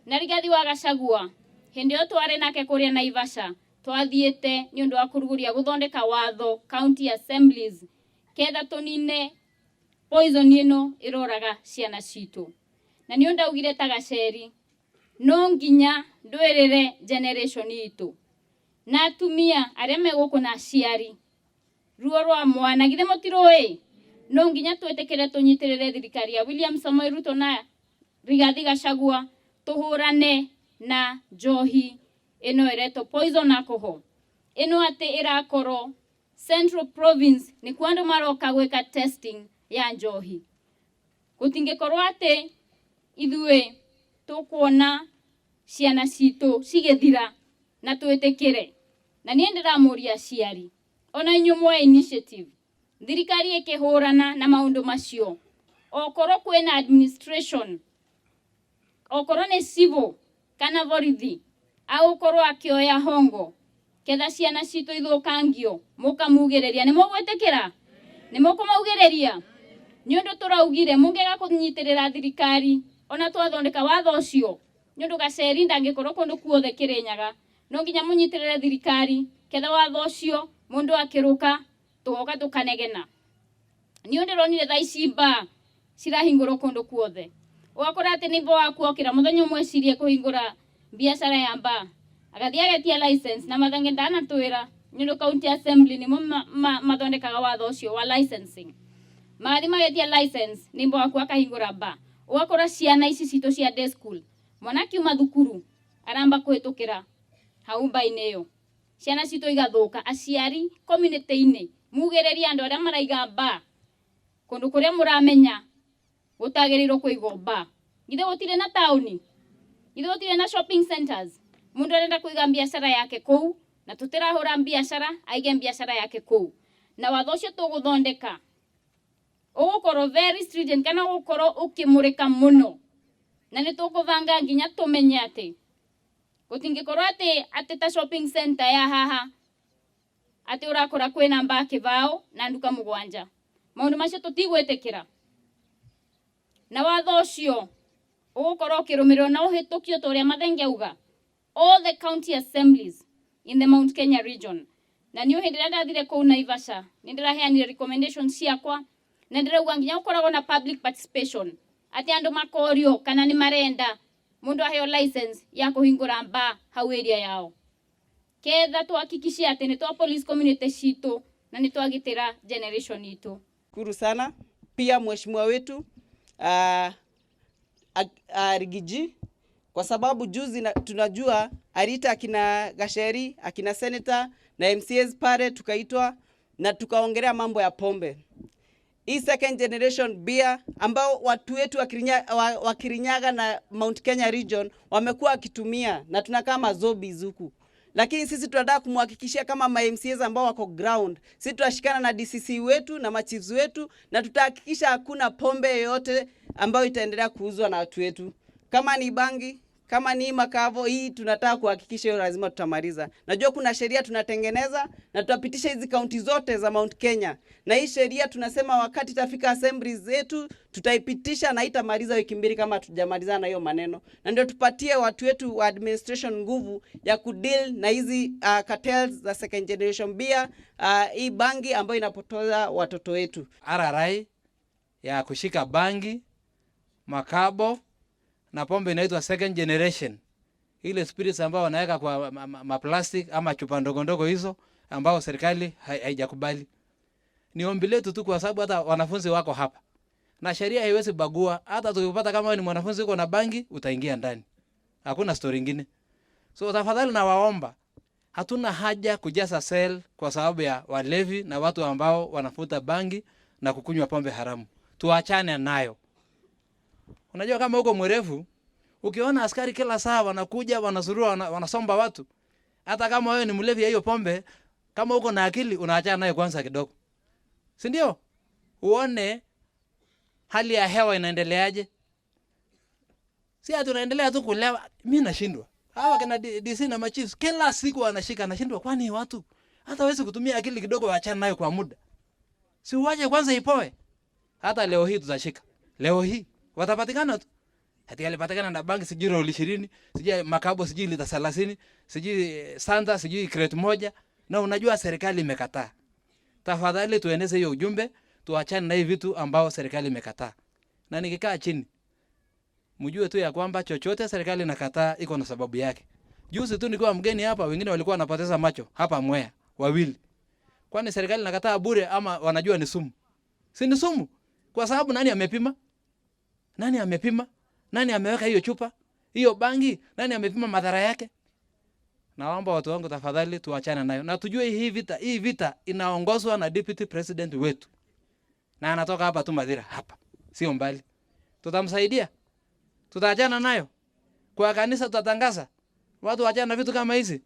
na rigathi wa Gachagua hindi yo tware nake kuria Naivasha twathiete ni undu wa kuruguria guthondeka watho county assemblies ketha tunine poison ino iroraga ciana citu na ni undu augire ta Gacheri no nginya ndwirire generation itu na atumia aria meguku na aciari ruo rwa mwana githe mutiroi no nginya twetekere tunyitirire thirikari ya William Samoei Ruto na Rigathi Gachagua tuhurane na njohi ino ireto poison alcohol ino ate irakoro Central Province ni kwando maroka gweka testing ya njohi gutingikorwo ate ithue tukuona ciana citu cigethira na twetekere na ni ndiramuria ciari ona inyumwe initiative thirikari ikihurana na maundu macio okorwo kwena administration okorwo ni civil kana borithi au korwo akioya hongo ketha ciana citu ithukangio mukamugereria ni mugwetekera ni mukumaugereria ni undu turaugire mungega kunyitirira thirikari ona twathondeka watho ucio ni undu Gacheri ndangikorwo kundu kuothe Kirinyaga no nginya munyitirire thirikari ketha watho ucio mundu akiruka tugoka tukanegena ni undu ronire thaici mba cirahingurwo kundu kuothe ugakora ati ni bo wakuokira muthenya umwe cirie kuhingura biashara ya mba agathii agetia license na mathange ndana twira ni undu county assembly ni mathondekaga watho ucio wa licensing mathi magetia license ni bo waku akahingura mba ugakora ciana ici citu cia day school mwana kiuma thukuru aramba kuhitukira hau mba-ini iyo ciana citu igathuka aciari community-ini mugereria andu aria maraiga mba kundu kuria muramenya gutagirirwo kuigwo mba githe gutire na tauni githe gutire na shopping centers mundu arenda kuiga biashara yake kou na tutirahura biashara aige biashara yake kou na watho ucio tuguthondeka ugukorwo very stringent kana ugukorwo ukimurika muno na ni tukuvanga nginya tumenye ati gutingikorwo ati ta shopping center ya haha ati urakora kwina mba kivao na nduka mugwanja maundu macio tutigwetekera na watho ucio ugukorwo ukirumirwo na uhitukio toria mathenge uga all the county assemblies in the Mount Kenya region na niyo hindi ndathire ku Naivasha nindiraheanire recommendations ciakwa na ndirauga nginya ukoragwo na public participation ati andu makorio kana ni marenda mundu aheo license ya kuhingura mba hau area yao ketha tuhakikishie ati ni twa police community citu na ni twagitira generation itu. Kuru sana pia mheshimiwa wetu Rigiji kwa sababu juzi tunajua alita akina Gacheri akina senator na MCAs pale tukaitwa na tukaongelea mambo ya pombe. Hii second generation beer ambao watu wetu wa Kirinyaga na Mount Kenya region wamekuwa wakitumia na tunakaa mazobi huku. Lakini sisi tunataka kumhakikishia kama MCAs ambao wako ground, sisi tutashikana na DCC wetu na machiefs wetu na tutahakikisha hakuna pombe yoyote ambayo itaendelea kuuzwa na watu wetu. Kama ni bangi, kama ni makavo, hii tunataka kuhakikisha hiyo lazima tutamaliza. Najua kuna sheria tunatengeneza na tutapitisha hizi kaunti zote za Mount Kenya. Na hii sheria tunasema wakati itafika assemblies zetu tutaipitisha na itamaliza wiki mbili kama hatujamalizana na hiyo maneno. Na ndio tupatie watu wetu wa administration nguvu ya kudeal na hizi cartels za second generation beer, hii bangi ambayo inapotoza watoto wetu. RRI ya kushika bangi, makabo na pombe inaitwa second generation. Ile spirits ambao wanaweka kwa maplastic ama chupa ndogo ndogo hizo ambao serikali haijakubali. Ni ombi letu tu kwa sababu hata wanafunzi wako hapa. Na sheria haiwezi bagua. Hata tukipata kama wewe ni mwanafunzi uko na bangi utaingia ndani. Hakuna story nyingine. So tafadhali na waomba hatuna haja kujaza cell kwa sababu ya walevi na watu ambao wanafuta bangi na kukunywa pombe haramu. Tuachane nayo. Unajua kama uko mwerevu, ukiona askari kila saa wanakuja, wanazurua, wanasomba watu. Hata kama wewe ni mlevi ya hiyo pombe, kama uko na akili unaachana nayo kwanza kidogo. Si ndio? Uone hali ya hewa inaendeleaje. Si ati tunaendelea tu kulewa, mimi nashindwa. Hawa kina DC na machiefs kila siku wanashika, nashindwa kwani watu hata waweze kutumia akili kidogo waachane nayo kwa muda. Si uache kwanza ipoe. Hata leo hii tutashika. Leo hii watapatikana tu. Hati alipatikana na bangi sijui roll 20, sijui makabo sijui lita 30, sijui santa sijui crate moja, na unajua serikali imekataa. Tafadhali tueneze hiyo ujumbe, tuachane na hivi vitu ambao serikali imekataa. Na nikikaa chini, mjue tu ya kwamba chochote serikali inakataa iko na sababu yake. Juzi tu nilikuwa mgeni hapa, wengine walikuwa wanapoteza macho hapa Mwea, wawili. Kwani serikali inakataa bure ama wanajua ni sumu? Si ni sumu. Kwa sababu nani amepima? Nani amepima? Nani ameweka hiyo chupa? Hiyo bangi, nani amepima madhara yake? Naomba watu wangu tafadhali tuachane nayo. Na tujue hii vita inaongozwa na deputy president wetu. Na anatoka hapa tu Mathira hapa. Sio mbali. Tutamsaidia. Tutaachana nayo. Kwa kanisa tutatangaza. Watu waachane na vitu kama hizi.